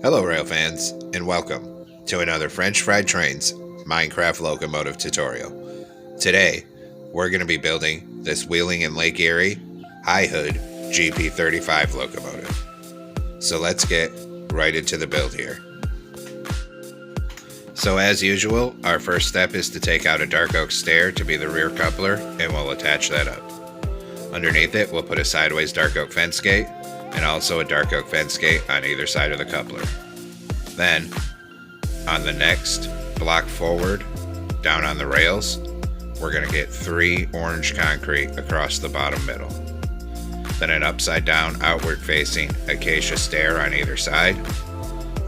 Hello rail fans, and welcome to another French Fried Trains Minecraft locomotive tutorial. Today, we're going to be building this wheeling in Lake Erie high hood GP35 locomotive. So let's get right into the build here. So as usual, our first step is to take out a dark oak stair to be the rear coupler, and we'll attach that up. Underneath it, we'll put a sideways dark oak fence gate, and also a dark oak fence gate on either side of the coupler. Then, on the next block forward, down on the rails, we're going to get 3 orange concrete across the bottom middle. Then an upside down outward facing acacia stair on either side,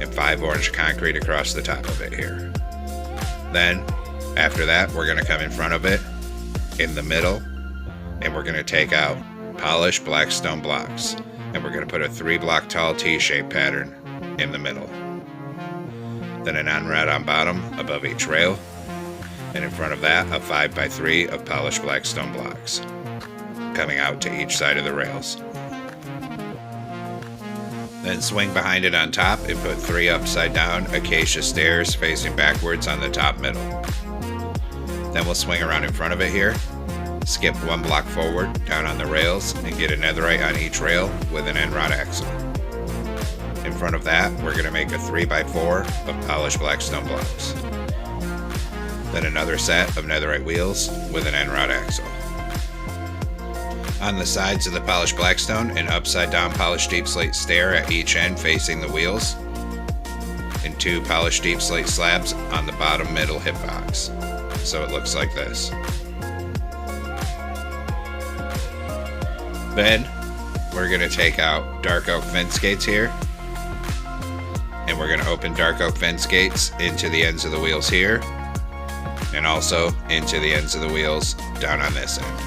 and 5 orange concrete across the top of it here. Then, after that, we're going to come in front of it, in the middle, and we're going to take out polished black stone blocks. And we're going to put a 3-block tall T-shaped pattern in the middle. Then an on-rod on bottom above each rail, and in front of that a 5x3 of polished black stone blocks, coming out to each side of the rails. Then swing behind it on top and put 3 upside down acacia stairs facing backwards on the top middle. Then we'll swing around in front of it here, skip 1 block forward down on the rails, and get a netherite on each rail with an end rod axle. In front of that, we're going to make a 3x4 of polished black stone blocks. Then another set of netherite wheels with an end rod axle. On the sides of the polished blackstone, an upside down polished deep slate stair at each end facing the wheels, and 2 polished deep slate slabs on the bottom middle hitbox. So it looks like this. Then we're going to take out dark oak fence gates here, and we're going to open dark oak fence gates into the ends of the wheels here, and also into the ends of the wheels down on this end.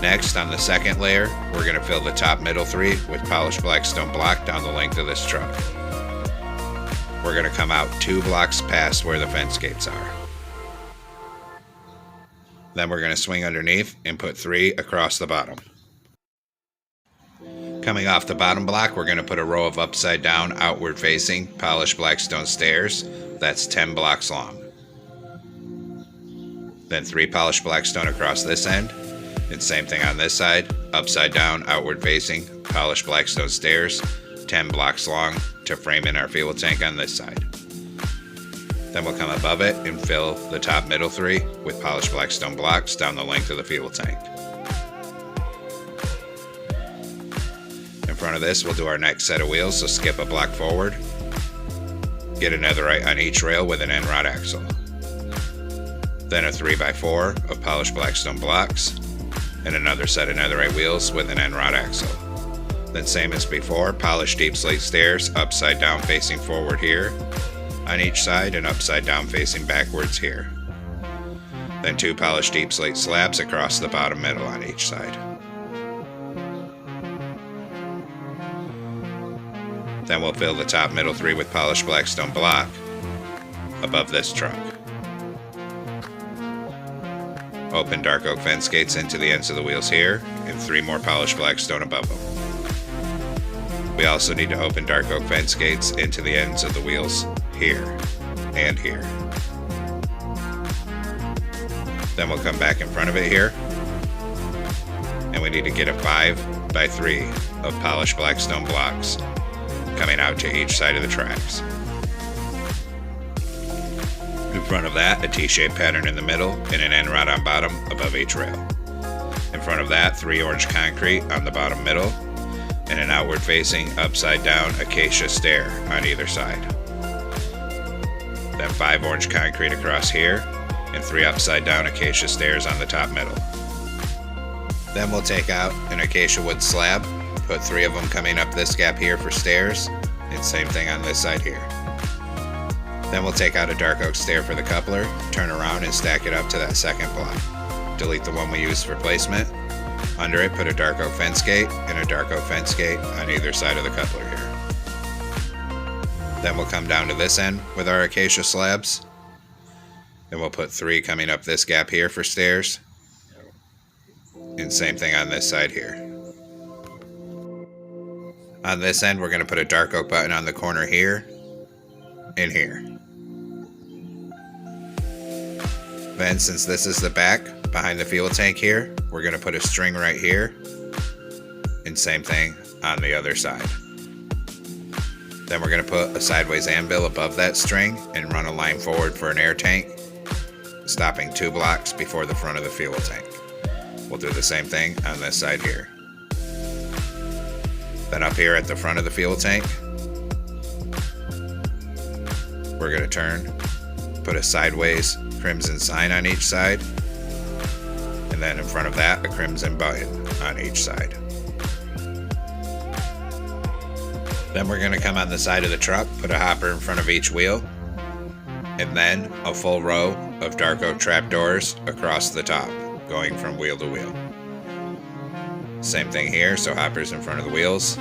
Next, on the second layer, we're going to fill the top middle 3 with polished black stone block down the length of this truck. We're going to come out 2 blocks past where the fence gates are. Then we're going to swing underneath and put 3 across the bottom. Coming off the bottom block, we're going to put a row of upside down outward facing polished black stone stairs that's 10 blocks long. Then 3 polished black stone across this end, and same thing on this side, upside down outward facing polished black stone stairs 10 blocks long to frame in our fuel tank on this side. Then we'll come above it and fill the top middle 3 with polished black stone blocks down the length of the fuel tank. In front of this, we'll do our next set of wheels, so skip a block forward, get a netherite on each rail with an end rod axle. Then a 3x4 of polished black stone blocks, and another set of netherite wheels with an end rod axle. Then same as before, polished deep slate stairs upside down facing forward here on each side, and upside down facing backwards here. Then 2 polished deep slate slabs across the bottom middle on each side. Then we'll fill the top middle 3 with polished black stone block above this truck. Open dark oak fence gates into the ends of the wheels here, and 3 more polished black stone above them. We also need to open dark oak fence gates into the ends of the wheels here and here. Then we'll come back in front of it here, and we need to get a 5x3 of polished black stone blocks coming out to each side of the tracks. In front of that, a T-shaped pattern in the middle and an end rod on bottom above each rail. In front of that, 3 orange concrete on the bottom middle, and an outward facing upside down acacia stair on either side. Then 5 orange concrete across here, and 3 upside down acacia stairs on the top middle. Then we'll take out an acacia wood slab, put 3 of them coming up this gap here for stairs, and same thing on this side here. Then we'll take out a dark oak stair for the coupler, turn around and stack it up to that second block. Delete the one we used for placement. Under it, put a dark oak fence gate and a dark oak fence gate on either side of the coupler here. Then we'll come down to this end with our acacia slabs. Then we'll put 3 coming up this gap here for stairs. And same thing on this side here. On this end, we're going to put a dark oak button on the corner here and here. Then, since this is the back behind the fuel tank here, we're going to put a string right here, and same thing on the other side. Then we're going to put a sideways anvil above that string and run a line forward for an air tank, stopping 2 blocks before the front of the fuel tank. We'll do the same thing on this side here. Then up here at the front of the fuel tank, we're going to turn, put a sideways crimson sign on each side, and then in front of that, a crimson button on each side. Then we're going to come on the side of the truck, put a hopper in front of each wheel, and then a full row of dark oak trapdoors across the top, going from wheel to wheel. Same thing here, so hoppers in front of the wheels,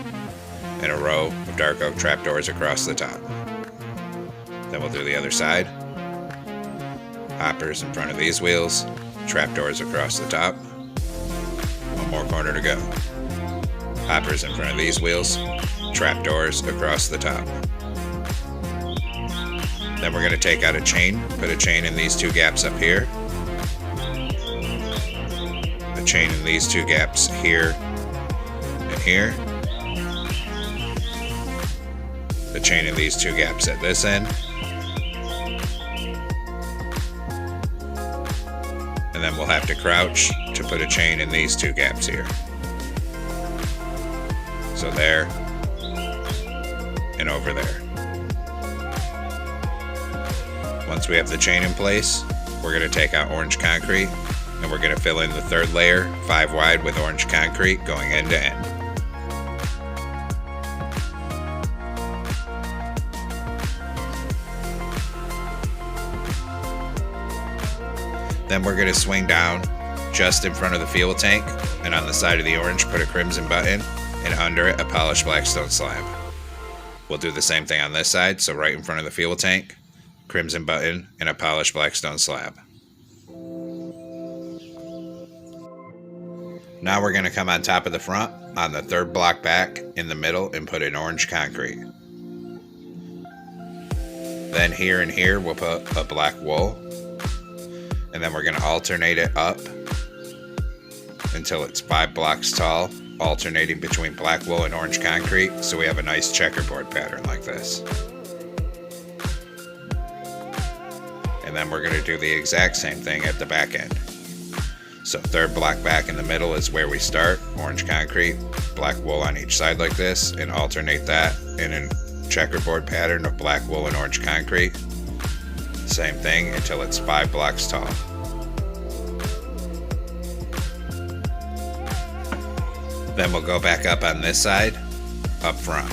and a row of dark oak trapdoors across the top. Then we'll do the other side. Hoppers in front of these wheels, trapdoors across the top. One more corner to go. Hoppers in front of these wheels, trapdoors across the top. Then we're going to take out a chain, put a chain in these 2 gaps up here. A chain in these 2 gaps here and here. The chain in these 2 gaps at this end. And then we'll have to crouch to put a chain in these 2 gaps here. So there and over there. Once we have the chain in place, we're going to take out orange concrete and we're going to fill in the 3rd layer 5 wide with orange concrete going end to end. Then we're going to swing down just in front of the fuel tank, and on the side of the orange put a crimson button, and under it a polished black stone slab. We'll do the same thing on this side, so right in front of the fuel tank, crimson button, and a polished black stone slab. Now we're going to come on top of the front, on the 3rd block back, in the middle, and put in orange concrete. Then here and here we'll put a black wool. And then we're going to alternate it up until it's 5 blocks tall, alternating between black wool and orange concrete, so we have a nice checkerboard pattern like this. And then we're going to do the exact same thing at the back end. So 3rd block back in the middle is where we start, orange concrete, black wool on each side like this, and alternate that in a checkerboard pattern of black wool and orange concrete. Same thing until it's 5 blocks tall. Then we'll go back up on this side, up front.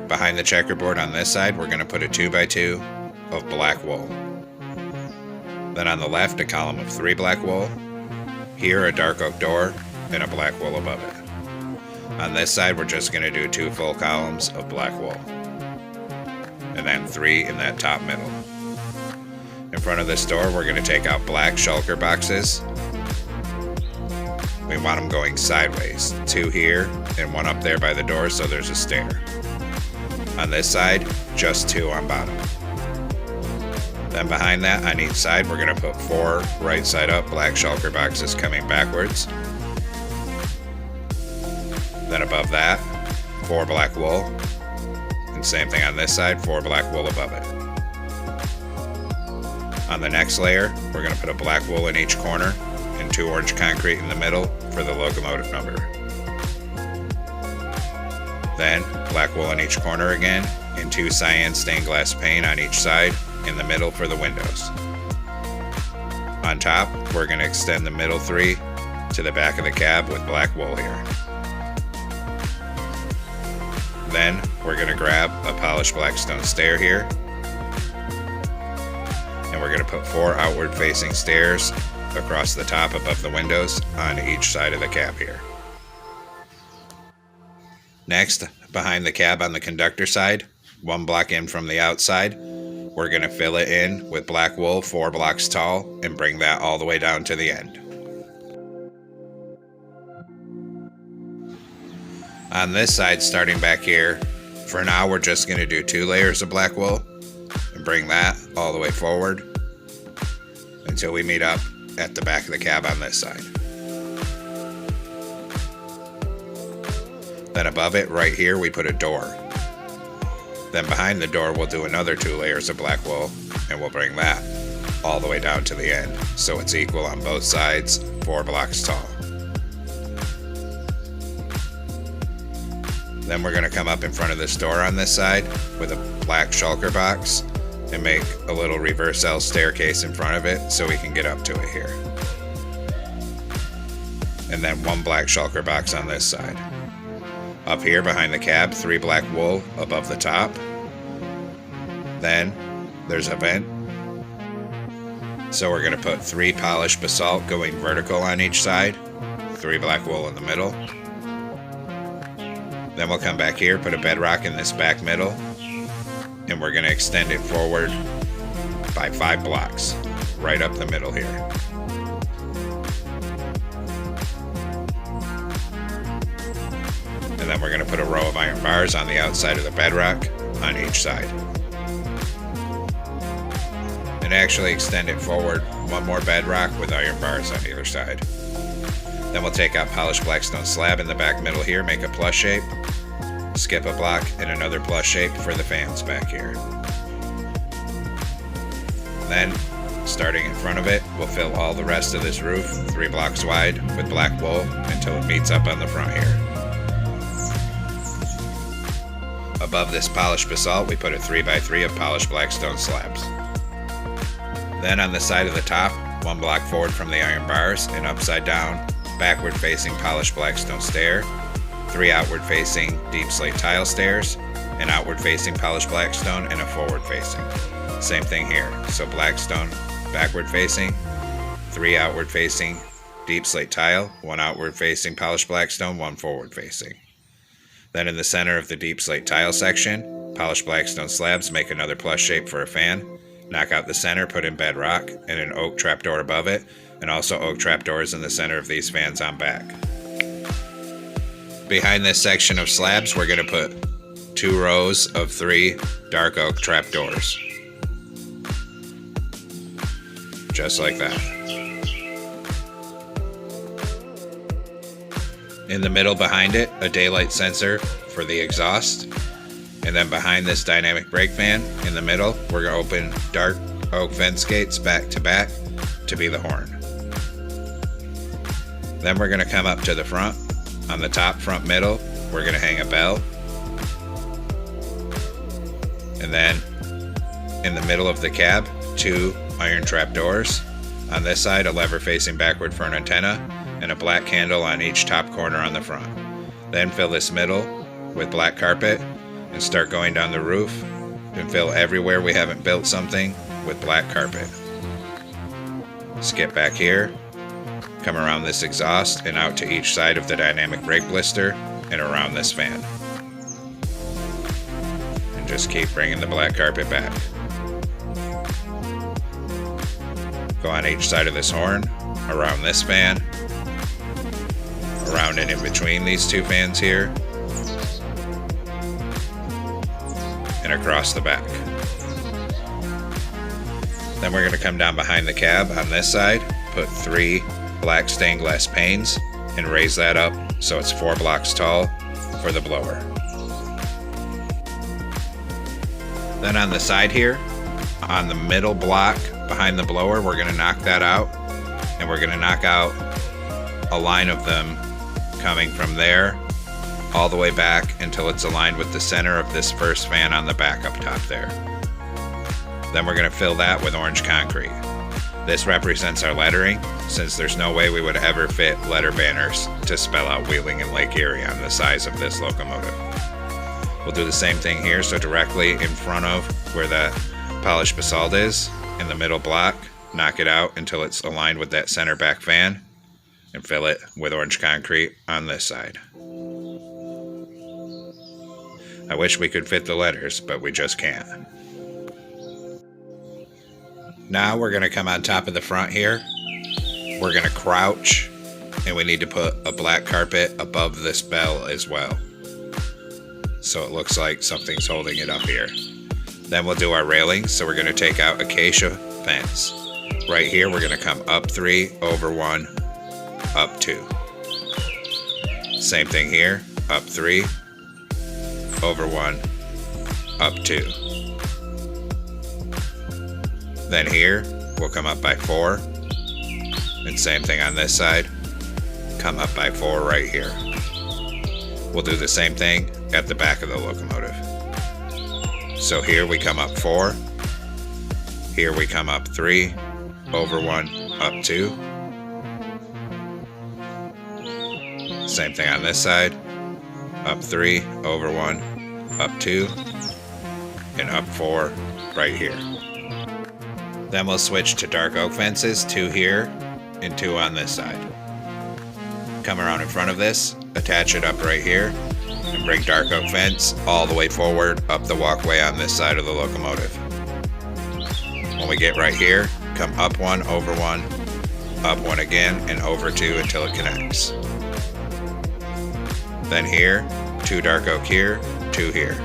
Behind the checkerboard on this side, we're going to put a 2x2 of black wool. Then on the left, a column of 3 black wool. Here, a dark oak door and a black wool above it. On this side, we're just going to do 2 full columns of black wool. And then 3 in that top middle. In front of this door, we're going to take out black shulker boxes. We want them going sideways, 2 here and 1 up there by the door so there's a stair. On this side, just 2 on bottom. Then behind that, on each side, we're going to put 4 right side up black shulker boxes coming backwards. Then above that, 4 black wool. And same thing on this side, 4 black wool above it. On the next layer, we're going to put a black wool in each corner and 2 orange concrete in the middle for the locomotive number. Then black wool in each corner again and 2 cyan stained glass pane on each side in the middle for the windows. On top, we're going to extend the middle 3 to the back of the cab with black wool here. Then we're going to grab a polished black stone stair here, and we're going to put 4 outward facing stairs across the top above the windows on each side of the cab here. Next, behind the cab on the conductor side, 1 block in from the outside, we're going to fill it in with black wool 4 blocks tall and bring that all the way down to the end. On this side, starting back here, for now we're just going to do 2 layers of black wool and bring that all the way forward until we meet up at the back of the cab on this side. Then above it, right here, we put a door. Then behind the door, we'll do another 2 layers of black wool and we'll bring that all the way down to the end so it's equal on both sides, 4 blocks tall. Then we're going to come up in front of this door on this side with a black shulker box and make a little reverse L staircase in front of it so we can get up to it here. And then 1 black shulker box on this side. Up here behind the cab, 3 black wool above the top. Then there's a vent. So we're going to put 3 polished basalt going vertical on each side, 3 black wool in the middle. Then we'll come back here, put a bedrock in this back middle, and we're going to extend it forward by 5 blocks, right up the middle here. And then we're going to put a row of iron bars on the outside of the bedrock on each side. And actually extend it forward 1 more bedrock with iron bars on either side. Then we'll take out polished blackstone slab in the back middle here, make a plus shape, skip a block, and another plus shape for the fans back here. Then, starting in front of it, we'll fill all the rest of this roof 3 blocks wide with black wool until it meets up on the front here. Above this polished basalt, we put a 3x3 of polished blackstone slabs. Then on the side of the top, 1 block forward from the iron bars, and upside down, backward facing polished blackstone stair, 3 outward facing deep slate tile stairs, an outward facing polished blackstone, and a forward facing. Same thing here, so blackstone backward facing, 3 outward facing deep slate tile, 1 outward facing polished blackstone, 1 forward facing. Then in the center of the deep slate tile section, polished blackstone slabs, make another plus shape for a fan, knock out the center, put in bedrock, and an oak trapdoor above it, and also oak trapdoors in the center of these fans on back. Behind this section of slabs, we're going to put 2 rows of 3 dark oak trapdoors. Just like that. In the middle behind it, a daylight sensor for the exhaust. And then behind this dynamic brake fan, in the middle, we're going to open dark oak fence gates back to back to be the horn. Then we're going to come up to the front. On the top front middle, we're going to hang a bell. And then in the middle of the cab, 2 iron trapdoors. On this side, a lever facing backward for an antenna, and a black candle on each top corner on the front. Then fill this middle with black carpet and start going down the roof and fill everywhere we haven't built something with black carpet. Skip back here, come around this exhaust and out to each side of the dynamic brake blister and around this fan. And just keep bringing the black carpet back. Go on each side of this horn, around this fan, around and in between these 2 fans here, and across the back. Then we're going to come down behind the cab on this side, put 3 black stained glass panes, and raise that up so it's 4 blocks tall for the blower. Then on the side here, on the middle block behind the blower, we're going to knock that out, and we're going to knock out a line of them coming from there all the way back until it's aligned with the center of this first fan on the back up top there. Then we're going to fill that with orange concrete. This represents our lettering, since there's no way we would ever fit letter banners to spell out Wheeling in Lake Erie on the size of this locomotive. We'll do the same thing here, so directly in front of where the polished basalt is, in the middle block, knock it out until it's aligned with that center back fan, and fill it with orange concrete on this side. I wish we could fit the letters, but we just can't. Now we're going to come on top of the front here. We're going to crouch, and we need to put a black carpet above this bell as well. so it looks like something's holding it up here. Then we'll do our railings, so we're going to take out acacia fence. Right here we're going to come up 3, over 1, up 2. Same thing here, up 3, over 1, up 2. Then here we'll come up by 4, and same thing on this side, come up by 4 right here. We'll do the same thing at the back of the locomotive. So here we come up 4, here we come up 3, over 1, up 2. Same thing on this side, up 3, over 1, up 2, and up 4 right here. Then we'll switch to dark oak fences, 2 here and 2 on this side. Come around in front of this, attach it up right here, and bring dark oak fence all the way forward up the walkway on this side of the locomotive. When we get right here, come up 1, over 1, up 1 again, and over 2 until it connects. Then here, 2 dark oak here, 2 here.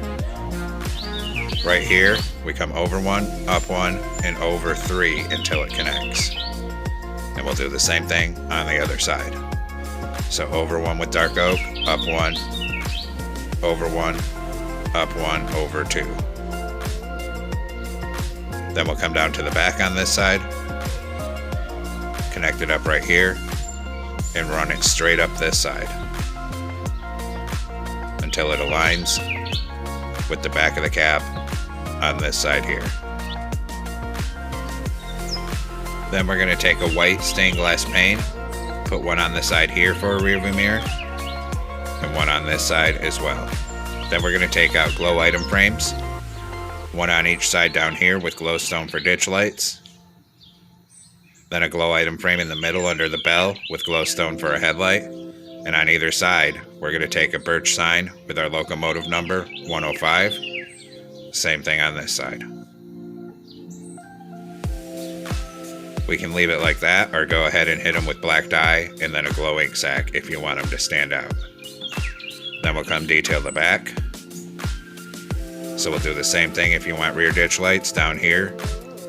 Right here, we come over 1, up 1, and over 3 until it connects. And we'll do the same thing on the other side. So over 1 with dark oak, up 1, over 1, up 1, over 2. Then we'll come down to the back on this side, connect it up right here, and run it straight up this side until it aligns with the back of the cab on this side here. Then we're going to take a white stained glass pane, put one on the side here for a rear view mirror, and one on this side as well. Then we're going to take out glow item frames, one on each side down here with glowstone for ditch lights. Then a glow item frame in the middle under the bell with glowstone for a headlight. And on either side, we're going to take a birch sign with our locomotive number 105. Same thing on this side. We can leave it like that or go ahead and hit them with black dye and then a glow ink sac if you want them to stand out. Then we'll come detail the back. So we'll do the same thing if you want rear ditch lights down here,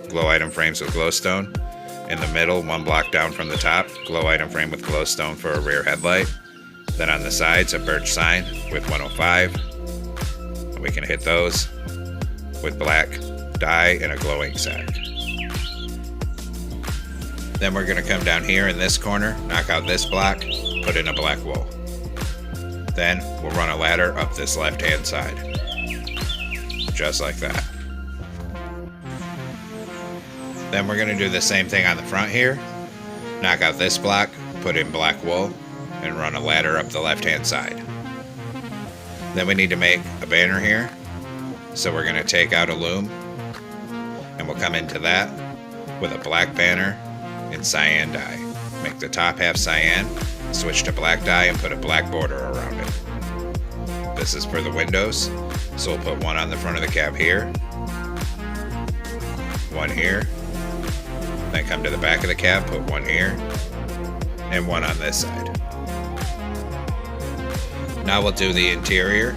glow item frames with glowstone. In the middle, 1 block down from the top, glow item frame with glowstone for a rear headlight. Then on the sides, a birch sign with 105. And we can hit those with black dye and a glow ink sac. Then we're going to come down here in this corner, knock out this block, put in a black wool. Then we'll run a ladder up this left-hand side. Just like that. Then we're going to do the same thing on the front here. Knock out this block, put in black wool, and run a ladder up the left-hand side. Then we need to make a banner here. So we're going to take out a loom, and we'll come into that with a black banner in cyan dye. Make the top half cyan, switch to black dye, and put a black border around it. This is for the windows, so we'll put one on the front of the cab here, one here, then come to the back of the cab, put one here, and one on this side. Now we'll do the interior.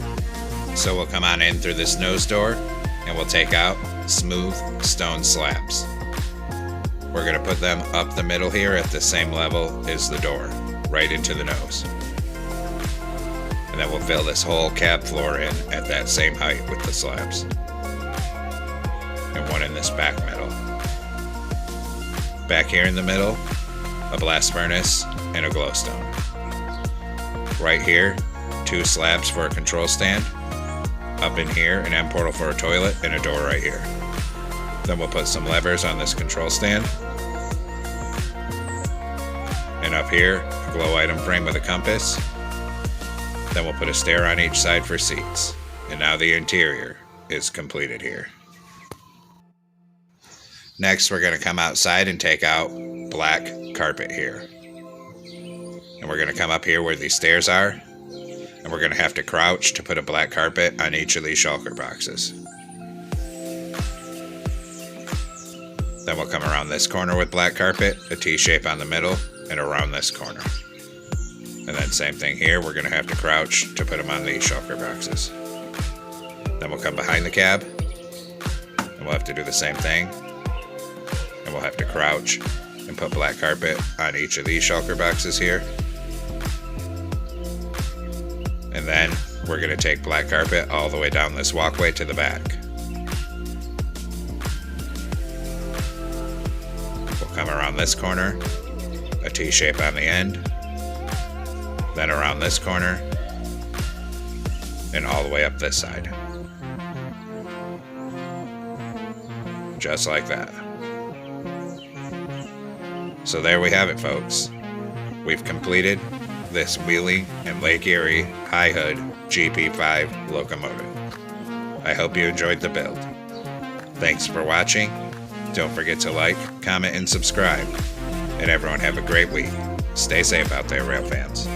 So we'll come on in through this nose door, and we'll take out smooth stone slabs. We're going to put them up the middle here at the same level as the door, right into the nose. And then we'll fill this whole cab floor in at that same height with the slabs. And one in this back middle. Back here in the middle, a blast furnace and a glowstone. Right here, 2 slabs for a control stand. Up in here, an end portal for a toilet and a door right here. Then we'll put some levers on this control stand. And up here, a glow item frame with a compass. Then we'll put a stair on each side for seats. And now the interior is completed here. Next, we're going to come outside and take out black carpet here. And we're going to come up here where these stairs are. And we're going to have to crouch to put a black carpet on each of these shulker boxes. Then we'll come around this corner with black carpet, a T-shape on the middle, and around this corner. And then same thing here, we're going to have to crouch to put them on these shulker boxes. Then we'll come behind the cab, and we'll have to do the same thing. And we'll have to crouch and put black carpet on each of these shulker boxes here. And then we're going to take black carpet all the way down this walkway to the back. We'll come around this corner, a T-shape on the end, then around this corner, and all the way up this side. Just like that. So there we have it, folks. We've completed this Wheeling and Lake Erie high hood GP5 locomotive. I hope you enjoyed the build. Thanks for watching. Don't forget to like, comment, and subscribe. And everyone have a great week. Stay safe out there, rail fans.